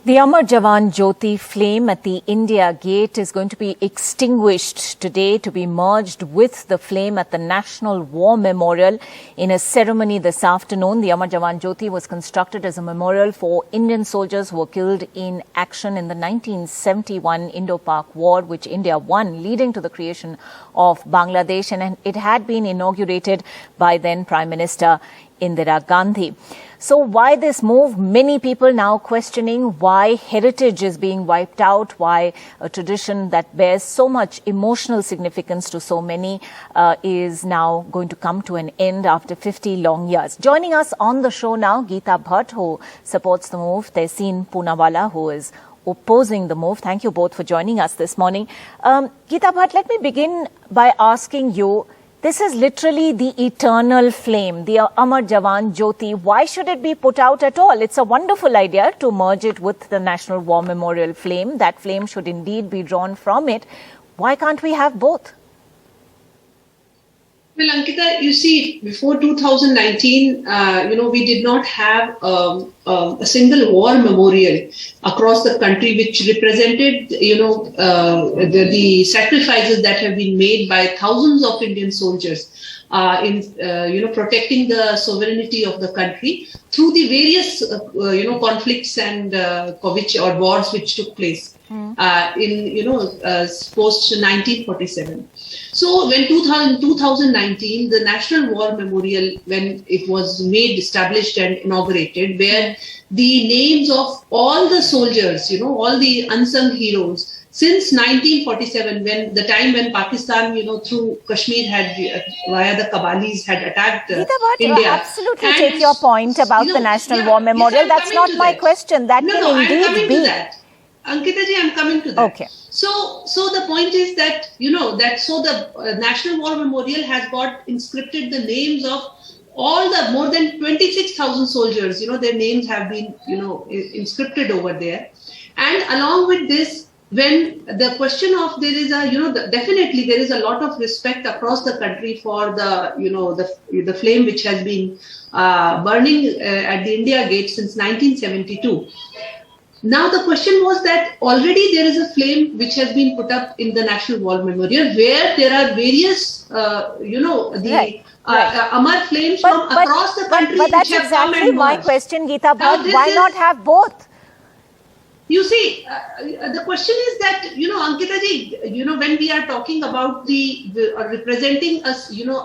The Amar Jawan Jyoti flame at the India Gate is going to be extinguished today to be merged with the flame at the National War Memorial in a ceremony this afternoon. The Amar Jawan Jyoti was constructed as a memorial for Indian soldiers who were killed in action in the 1971 Indo-Pak War, which India won, leading to the creation of Bangladesh. And it had been inaugurated by then Prime Minister Indira Gandhi. So why this move? Many people now questioning why heritage is being wiped out, why a tradition that bears so much emotional significance to so many is now going to come to an end after 50 long years. Joining us on the show now, Geeta Bhatt, who supports the move, Tehseen Poonawala, who is opposing the move. Thank you both for joining us this morning. Geeta Bhatt, let me begin by asking you, this is literally the eternal flame, the Amar Jawan Jyoti. Why should it be put out at all? It's a wonderful idea to merge it with the National War Memorial flame. That flame should indeed be drawn from it. Why can't we have both? Well, Ankita, you see, before 2019, we did not have a single war memorial across the country which represented, the sacrifices that have been made by thousands of Indian soldiers in protecting the sovereignty of the country through the various, conflicts and wars which took place post 1947. So when 2019, the National War Memorial, when it was established and inaugurated, where the names of all the soldiers, all the unsung heroes, since 1947, when the time when Pakistan, through Kashmir had, via the Kabalis, had attacked India. I absolutely take your point about the National War Memorial. That's not my question. That can indeed be. Ankita ji, I'm coming to that. Okay. So the point is that, the National War Memorial has got inscripted the names of all the more than 26,000 soldiers, their names have been, inscripted over there. And along with this, when the question of definitely there is a lot of respect across the country for the flame which has been burning at the India Gate since 1972. Now the question was that already there is a flame which has been put up in the National War Memorial where there are various, Amar flames from across the country. But that's exactly my question, Geeta Bhatt. Why not have both? You see, the question is that, Ankita ji, when we are talking about representing a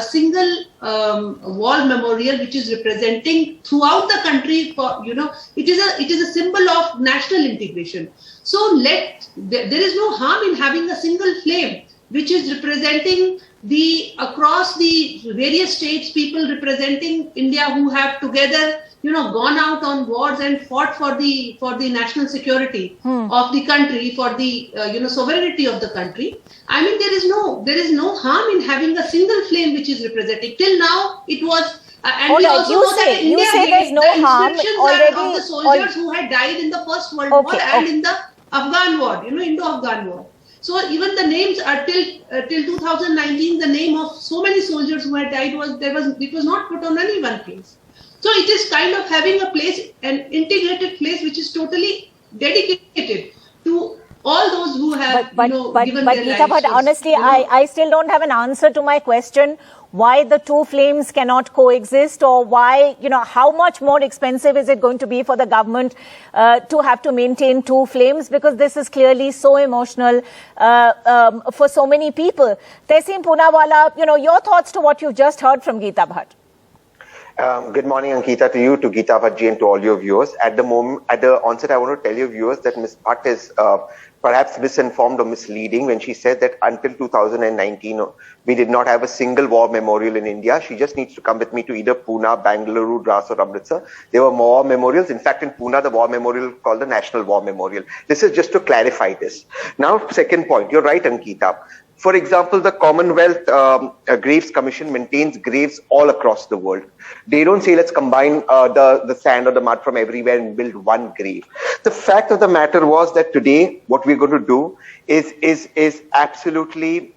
single war memorial which is representing throughout the country, for, it is a symbol of national integration. So there is no harm in having a single flame which is representing across the various states, people representing India who have together gone out on wars and fought for the national security of the country, for the sovereignty of the country. I mean, there is no harm in having a single flame which is representing. Till now, it was. And we also know that in India, there's no harm already of the soldiers who had died in the First World War and in the Afghan War, Indo-Afghan War. So even the names are till 2019, the name of so many soldiers who had died it was not put on any one place. So it is kind of having a place, an integrated place, which is totally dedicated to all those who have given their lives. But honestly, I still don't have an answer to my question why the two flames cannot coexist, or why, how much more expensive is it going to be for the government to have to maintain two flames, because this is clearly so emotional for so many people. Tehseen Poonawala, your thoughts to what you've just heard from Geeta Bhatt. Good morning, Ankita, to you, to Geeta Bhatt ji, and to all your viewers. At the onset, I want to tell your viewers that Ms. Bhatt is perhaps misinformed or misleading when she said that until 2019, we did not have a single war memorial in India. She just needs to come with me to either Pune, Bangalore, Dras or Amritsar. There were more memorials. In fact, in Pune, the war memorial called the National War Memorial. This is just to clarify this. Now, second point, you're right, Ankita. For example, the Commonwealth Graves Commission maintains graves all across the world. They don't say, let's combine the sand or the mud from everywhere and build one grave. The fact of the matter was that today, what we're going to do is absolutely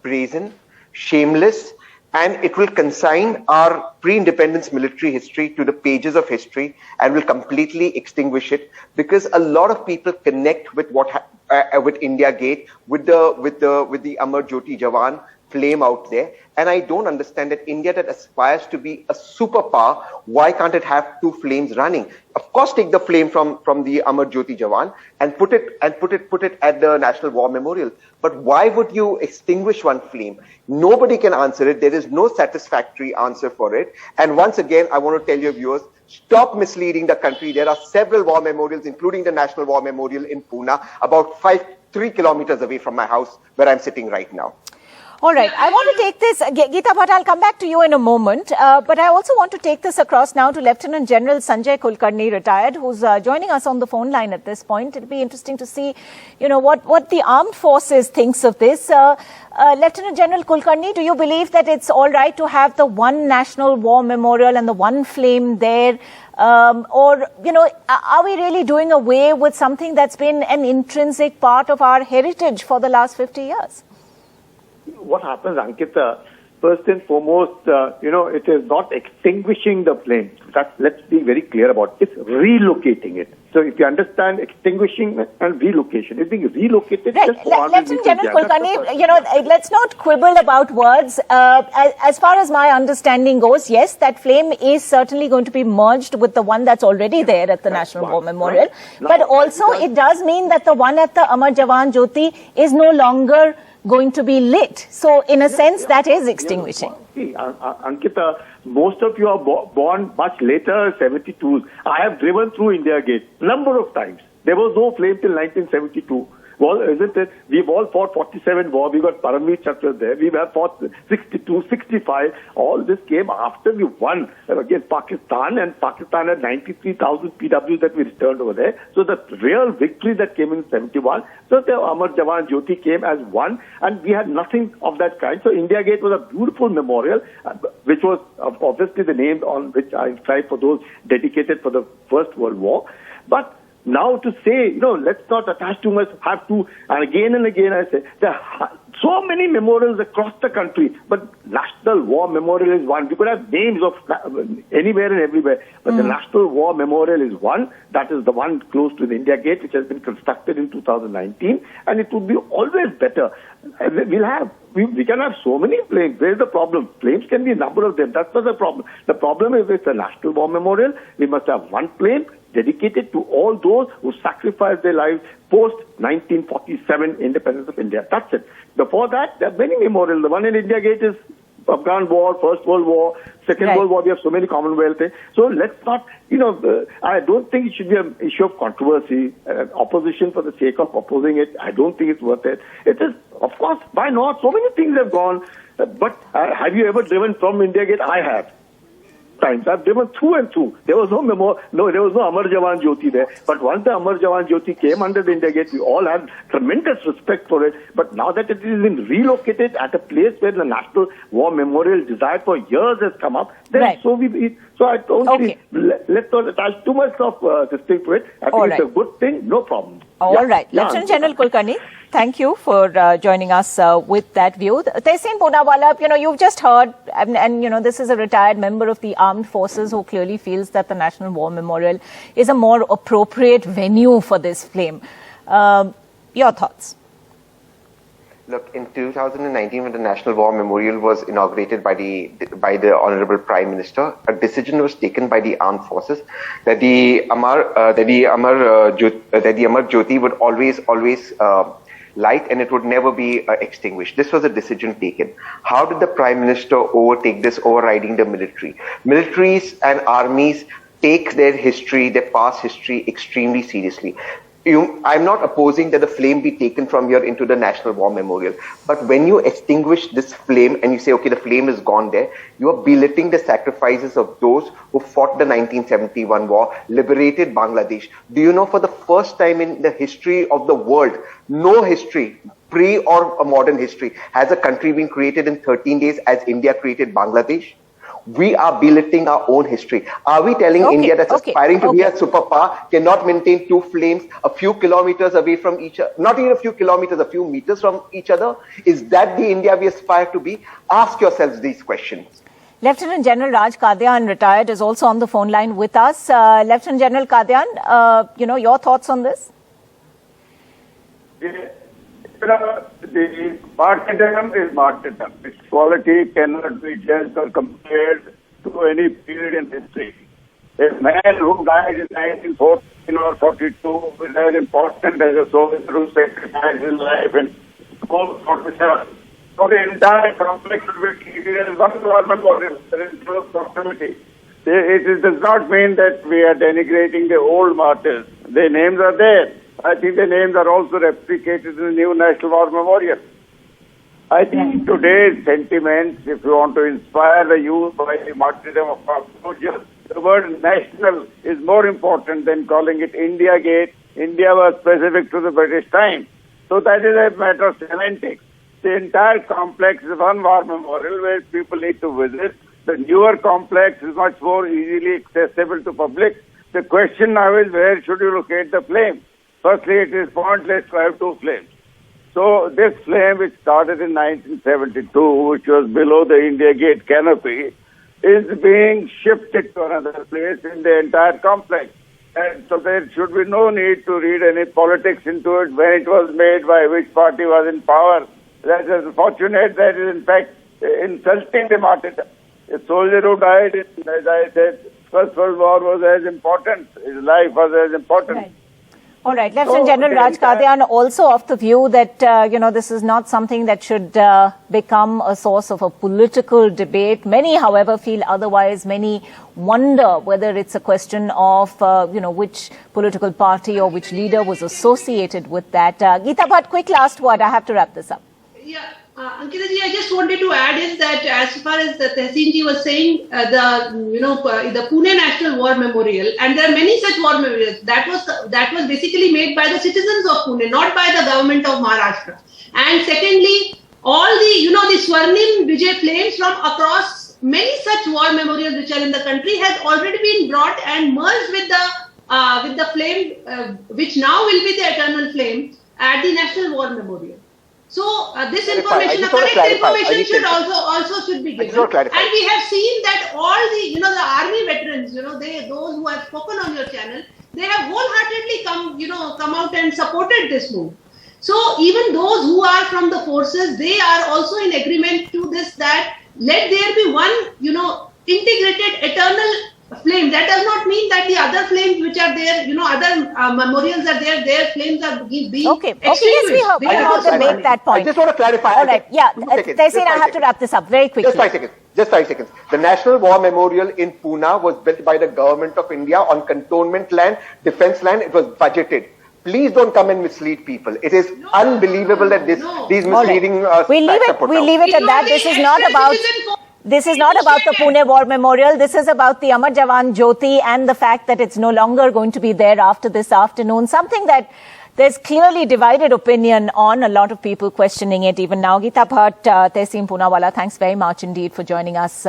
brazen, shameless, and it will consign our pre-independence military history to the pages of history and will completely extinguish it, because a lot of people connect with with India Gate, with the Amar Jawan flame out there. And I don't understand that India that aspires to be a superpower, why can't it have two flames running? Of course, take the flame from the Amar Jawan and put it at the National War Memorial. But why would you extinguish one flame? Nobody can answer it. There is no satisfactory answer for it. And once again, I want to tell your viewers, stop misleading the country. There are several war memorials, including the National War Memorial in Pune, about 3 kilometers away from my house where I'm sitting right now. All right. I want to take this, Geeta Bhatt, I'll come back to you in a moment. But I also want to take this across now to Lieutenant General Sanjay Kulkarni, retired, who's joining us on the phone line at this point. It'll be interesting to see, what the armed forces thinks of this. Lieutenant General Kulkarni, do you believe that it's all right to have the one National War Memorial and the one flame there? Or, are we really doing away with something that's been an intrinsic part of our heritage for the last 50 years? What happens, Ankita, first and foremost, it is not extinguishing the flame. Let's be very clear about it. It's relocating it. So if you understand extinguishing and relocation, it's being relocated. Right. Just for Lieutenant General Kulkarni, let's not quibble about words. As far as my understanding goes, yes, that flame is certainly going to be merged with the one that's already there at the National War Memorial. Right. But also, it does mean that the one at the Amar Jawan Jyoti is no longer going to be lit. So, in a sense, that is extinguishing. See, Ankita, most of you are born much later, 72. I have driven through India Gate number of times. There was no flame till 1972. Well, isn't it? We've all fought 47 war. We got Paramveer Chakra there. We have fought 62, 65. All this came after we won against Pakistan, and Pakistan had 93,000 PWs that we returned over there. So the real victory that came in 71. So the Amar Jawan Jyoti came as one, and we had nothing of that kind. So India Gate was a beautiful memorial, which was obviously the name on which I inscribed for those dedicated for the First World War. But now to say, let's not attach too much, and again I say, there are so many memorials across the country, but National War Memorial is one. We could have names of anywhere and everywhere, but the National War Memorial is one. That is the one close to the India Gate, which has been constructed in 2019, and it would be always better. We can have so many flames. Where's the problem? Flames can be a number of them. That's not the problem. The problem is it's a National War Memorial. We must have one flame dedicated to all those who sacrificed their lives post-1947 independence of India. That's it. Before that, there are many memorials. The one in India Gate is Afghan War, First World War, Second World War. We have so many Commonwealth. So let's not, I don't think it should be an issue of controversy, opposition for the sake of opposing it. I don't think it's worth it. It is, of course, why not? So many things have gone. But have you ever driven from India Gate? I have. Times. I've driven through and through. There was there was no Amar Jawan Jyoti there. But once the Amar Jawan Jyoti came under the India Gate, we all had tremendous respect for it. But now that it has been relocated at a place where the National War Memorial desired for years has come up, then so I don't think, let's not attach too much of this thing to it. I think it's a good thing, no problem. All right. Lieutenant General Kulkarni, thank you for joining us with that view. Tehseen Poonawalla, you've just heard, and this is a retired member of the armed forces who clearly feels that the National War Memorial is a more appropriate venue for this flame. Your thoughts? Look, in 2019, when the National War Memorial was inaugurated by the Honorable Prime Minister, a decision was taken by the armed forces that the Amar Jyoti would always light and it would never be extinguished. This was a decision taken. How did the Prime Minister overtake this, overriding the military? Militaries and armies take their history, their past history, extremely seriously. I'm not opposing that the flame be taken from here into the National War Memorial. But when you extinguish this flame and you say, okay, the flame is gone there, you are belittling the sacrifices of those who fought the 1971 war, liberated Bangladesh. Do you know, for the first time in the history of the world, no history, pre or a modern history, has a country been created in 13 days as India created Bangladesh? we are belittling our own history. Are we telling India that's aspiring to be a superpower cannot maintain two flames a few kilometers away from each other, not even a few kilometers, a few meters from each other? Is that the India we aspire to be? Ask yourselves these questions. Lieutenant General Raj Kadian, retired, is also on the phone line with us. Lieutenant General Kadian, your thoughts on this? The martyrdom is martyrdom. Its quality cannot be judged or compared to any period in history. A man who died in 1914 or 42 was as important as a soldier who sacrificed his life in 47. So the entire complex will be treated as one government body. There is no proximity. It does not mean that we are denigrating the old martyrs. Their names are there. I think the names are also replicated in the new National War Memorial. I think today's sentiments, if you want to inspire the youth by the martyrdom of our soldiers, the word national is more important than calling it India Gate. India was specific to the British time. So that is a matter of semantics. The entire complex is one war memorial where people need to visit. The newer complex is much more easily accessible to public. The question now is, where should you locate the flame? Firstly, it is pointless to have two flames. So this flame, which started in 1972, which was below the India Gate canopy, is being shifted to another place in the entire complex. And so there should be no need to read any politics into it when it was made by which party was in power. That is unfortunate. That is, in fact, insulting the martyrdom. A soldier who died, as I said, First World War was as important. His life was as important. Right. All right. Lieutenant General Raj Kadian also of the view that, this is not something that should become a source of a political debate. Many, however, feel otherwise. Many wonder whether it's a question of, which political party or which leader was associated with that. Geeta Bhatt, quick last word. I have to wrap this up. Yeah. Ankita ji, I just wanted to add is that as far as the Tehseen ji was saying, the Pune National War Memorial, and there are many such war memorials that was basically made by the citizens of Pune, not by the government of Maharashtra. And secondly, all the Swarnim Vijay flames from across many such war memorials which are in the country has already been brought and merged with the flame, which now will be the eternal flame at the National War Memorial. So this information, correct information should also be given. And we have seen that all the army veterans, those who have spoken on your channel, they have wholeheartedly come out and supported this move. So even those who are from the forces, they are also in agreement to this, that let there be one, integrated eternal flame. That does not mean that the other flames which are there, other memorials are there, their flames are being Okay, yes, we heard them make that point. I just want to clarify. All right, Tehseen, I have to wrap this up very quickly. Just 5 seconds. The National War Memorial in Pune was built by the government of India on cantonment land, defense land. It was budgeted. Please don't come and mislead people. It is unbelievable that these misleading we leave it at that. This is not about the Pune War Memorial. This is about the Amar Jawan Jyoti and the fact that it's no longer going to be there after this afternoon. Something that there's clearly divided opinion on. A lot of people questioning it even now. Geeta Bhatt, Tehseen Poonawala, thanks very much indeed for joining us.